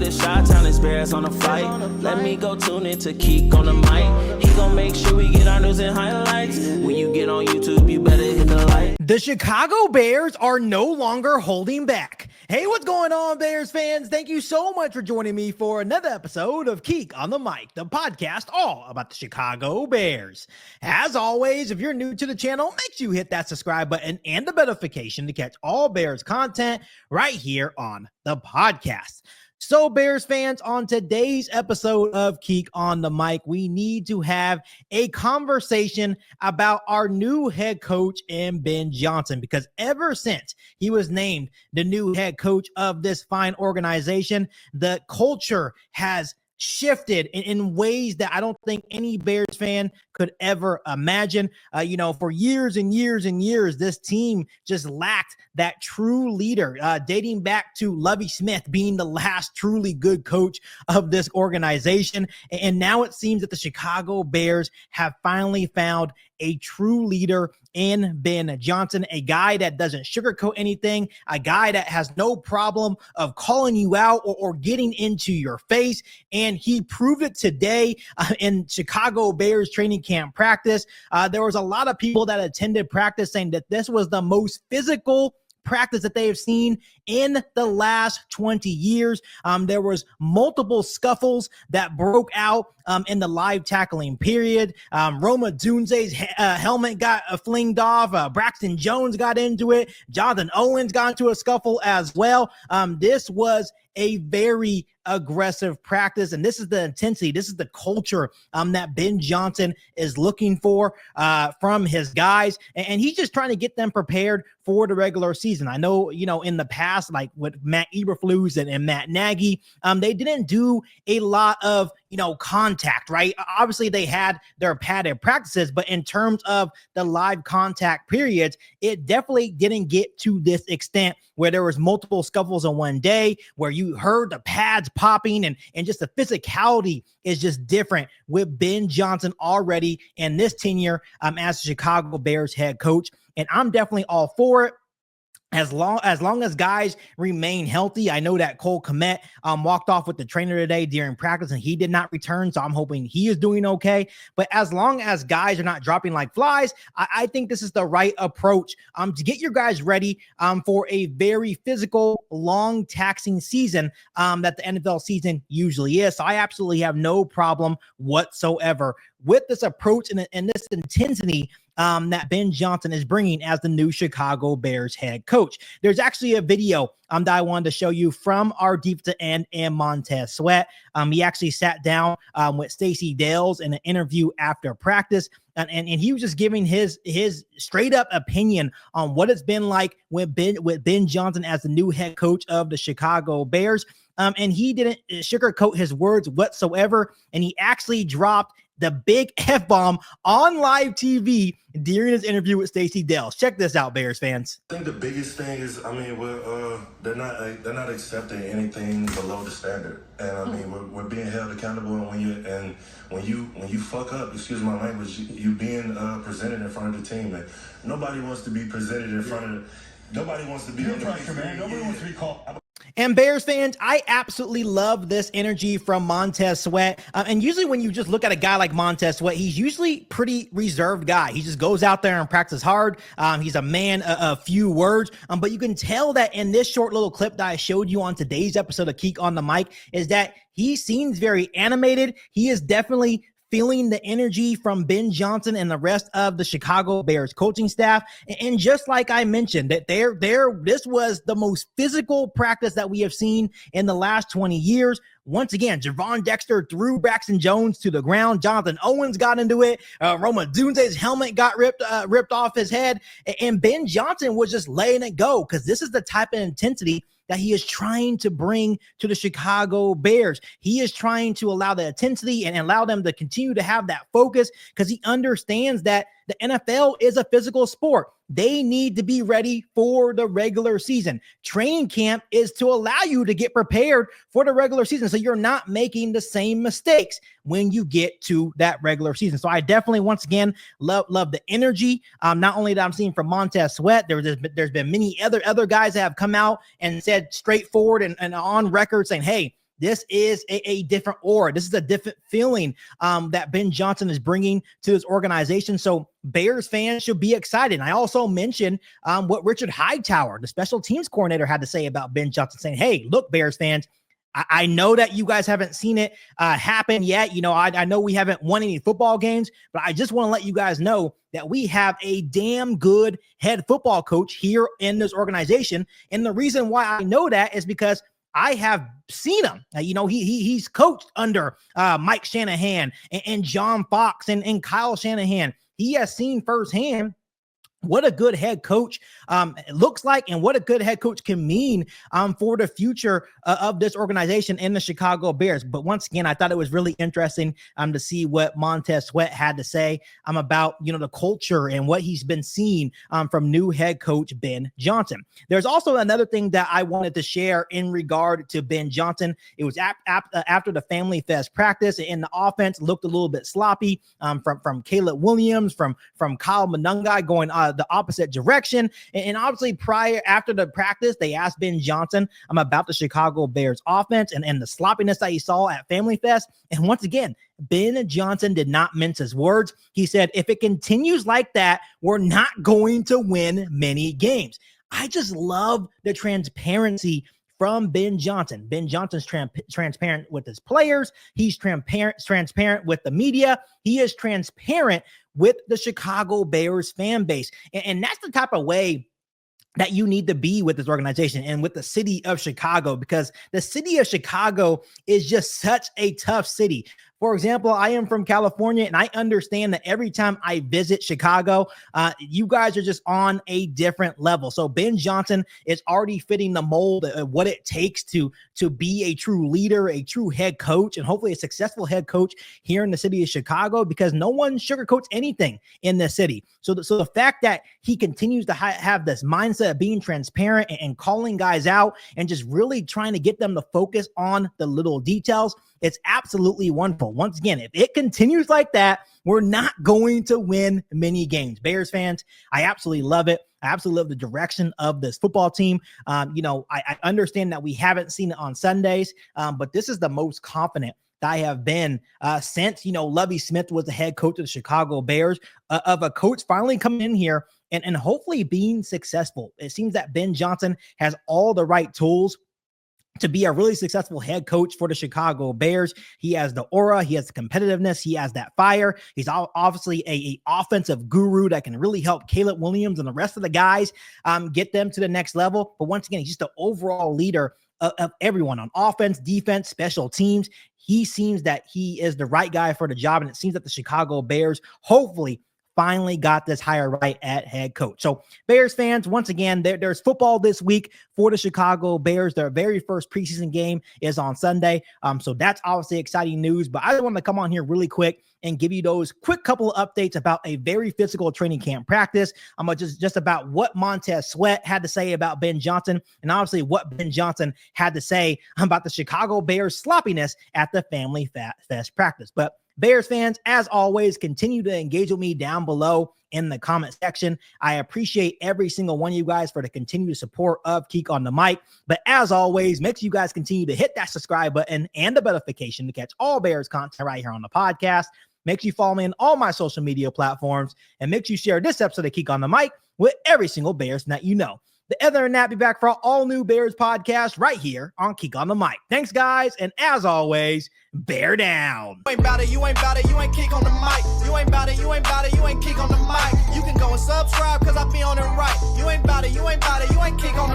the Chi-Town experience on the flight. Let me go tune in to Keek on the mic. He gon' make sure we get our news and highlights. When you get on YouTube, you better hit the like. The Chicago Bears are no longer holding back. Hey, what's going on, Bears fans? Thank you so much for joining me for another episode of Keek on the Mic, the podcast all about the Chicago Bears. As always, if you're new to the channel, make sure you hit that subscribe button and the notification to catch all Bears content right here on the podcast. So, Bears fans, on today's episode of Keek on the Mic, we need to have a conversation about our new head coach in Ben Johnson, because ever since he was named the new head coach of this fine organization, the culture has shifted in ways that I don't think any Bears fan could ever imagine. For years and years and years, this team just lacked that true leader, dating back to Lovie Smith being the last truly good coach of this organization. And now it seems that the Chicago Bears have finally found a true leader in Ben Johnson, a guy that doesn't sugarcoat anything, a guy that has no problem of calling you out or getting into your face. And he proved it today in Chicago Bears training camp practice. There was a lot of people that attended practice saying that this was the most physical practice that they have seen in the last 20 years. There was multiple scuffles that broke out in the live tackling period. Roma Dunze's helmet got flinged off. Braxton Jones got into it. Jonathan Owens got into a scuffle as well. This was a very aggressive practice, and this is the intensity, this is the culture that Ben Johnson is looking for from his guys, and he's just trying to get them prepared for the regular season. I know, in the past, like with Matt Eberflus and Matt Nagy, they didn't do a lot of contact, right? Obviously they had their padded practices, but in terms of the live contact periods, it definitely didn't get to this extent where there was multiple scuffles in one day, where you heard the pads popping and just the physicality is just different with Ben Johnson already in this tenure as Chicago Bears head coach. And I'm definitely all for it. As long as guys remain healthy. I know that Cole Kmet walked off with the trainer today during practice and he did not return, so I'm hoping he is doing okay. But as long as guys are not dropping like flies, I think this is the right approach to get your guys ready for a very physical, long, taxing season that the NFL season usually is. So I absolutely have no problem whatsoever with this approach and this intensity that Ben Johnson is bringing as the new Chicago Bears head coach. There's actually a video that I wanted to show you from our defensive end and Montez Sweat. He actually sat down with Stacey Dales in an interview after practice, and he was just giving his straight up opinion on what it's been like with Ben Johnson as the new head coach of the Chicago Bears. And he didn't sugarcoat his words whatsoever, and he actually dropped the big F-bomb on live TV during his interview with Stacey Dales. Check this out, Bears fans. I think the biggest thing is, they're not accepting anything below the standard, and we're being held accountable. And when you fuck up, excuse my language, you being presented in front of the team. And nobody wants to be presented in front of. Nobody wants to be on the pressure, man. Nobody wants to be called. And Bears fans, I absolutely love this energy from Montez Sweat. And usually when you just look at a guy like Montez Sweat, he's usually pretty reserved guy. He just goes out there and practices hard. He's a man of few words. But you can tell that in this short little clip that I showed you on today's episode of Keek on the Mic is that he seems very animated. He is definitely feeling the energy from Ben Johnson and the rest of the Chicago Bears coaching staff. And just like I mentioned, that this was the most physical practice that we have seen in the last 20 years. Once again, Javon Dexter threw Braxton Jones to the ground. Jonathan Owens got into it. Roma Dunze's helmet got ripped off his head. And Ben Johnson was just laying it go, because this is the type of intensity that he is trying to bring to the Chicago Bears. He is trying to allow the intensity and allow them to continue to have that focus, because he understands that the NFL is a physical sport. They need to be ready for the regular season. Training camp is to allow you to get prepared for the regular season, so you're not making the same mistakes when you get to that regular season. So I definitely, once again, love the energy. Not only that I'm seeing from Montez Sweat, there's been many other guys that have come out and said straightforward and on record saying, hey, this is a different aura. This is a different feeling that Ben Johnson is bringing to this organization. So Bears fans should be excited. And I also mentioned what Richard Hightower, the special teams coordinator, had to say about Ben Johnson, saying, hey, look, Bears fans, I know that you guys haven't seen it happen yet. You know, I know we haven't won any football games, but I just want to let you guys know that we have a damn good head football coach here in this organization. And the reason why I know that is because I have seen him. You know, he's coached under Mike Shanahan and John Fox and Kyle Shanahan. He has seen firsthand what a good head coach looks like and what a good head coach can mean for the future of this organization in the Chicago Bears. But once again, I thought it was really interesting to see what Montez Sweat had to say about, you know, the culture and what he's been seeing from new head coach Ben Johnson. There's also another thing that I wanted to share in regard to Ben Johnson. It was after the Family Fest practice, and the offense looked a little bit sloppy from Caleb Williams, from Kyle Monangai going the opposite direction. And obviously after the practice, they asked Ben Johnson about the Chicago Bears offense and the sloppiness that he saw at Family Fest. And once again, Ben Johnson did not mince his words. He said, if it continues like that, we're not going to win many games. I just love the transparency from Ben Johnson. Ben Johnson's transparent with his players. He's transparent with the media. He is transparent with the Chicago Bears fan base. And that's the type of way that you need to be with this organization and with the city of Chicago, because the city of Chicago is just such a tough city. For example, I am from California, and I understand that every time I visit Chicago, you guys are just on a different level. So Ben Johnson is already fitting the mold of what it takes to be a true leader, a true head coach, and hopefully a successful head coach here in the city of Chicago, because no one sugarcoats anything in this city. So the fact that he continues to have this mindset of being transparent and calling guys out and just really trying to get them to focus on the little details, it's absolutely wonderful. Once again, if it continues like that, we're not going to win many games. Bears fans, I absolutely love it. I absolutely love the direction of this football team. You know, I understand that we haven't seen it on Sundays, but this is the most confident that I have been since, you know, Lovie Smith was the head coach of the Chicago Bears, of a coach finally coming in here and hopefully being successful. It seems that Ben Johnson has all the right tools to be a really successful head coach for the Chicago Bears. He has the aura, he has the competitiveness, he has that fire. He's obviously a offensive guru that can really help Caleb Williams and the rest of the guys get them to the next level. But once again, he's just the overall leader of everyone on offense, defense, special teams. He seems that he is the right guy for the job, and it seems that the Chicago Bears hopefully finally got this hire right at head coach. So Bears fans, once again, there's football this week for the Chicago Bears. Their very first preseason game is on Sunday. So that's obviously exciting news, but I just want to come on here really quick and give you those quick couple of updates about a very physical training camp practice. I'm just about what Montez Sweat had to say about Ben Johnson, and obviously what Ben Johnson had to say about the Chicago Bears sloppiness at the Family Fest practice. But Bears fans, as always, continue to engage with me down below in the comment section. I appreciate every single one of you guys for the continued support of Keek on the Mic. But as always, make sure you guys continue to hit that subscribe button and the notification to catch all Bears content right here on the podcast. Make sure you follow me on all my social media platforms, and make sure you share this episode of Keek on the Mic with every single Bears that you know. The other than that, be back for all new Bears podcast right here on Keek on the Mic. Thanks, guys, and as always, bear down. You ain't bout it, you ain't bout it, you ain't Keek on the Mic. You ain't bout it, you ain't bout it, you ain't Keek on the Mic. You can go and subscribe, cause I be on it right. You ain't bout it, you ain't bout it, you ain't Keek on the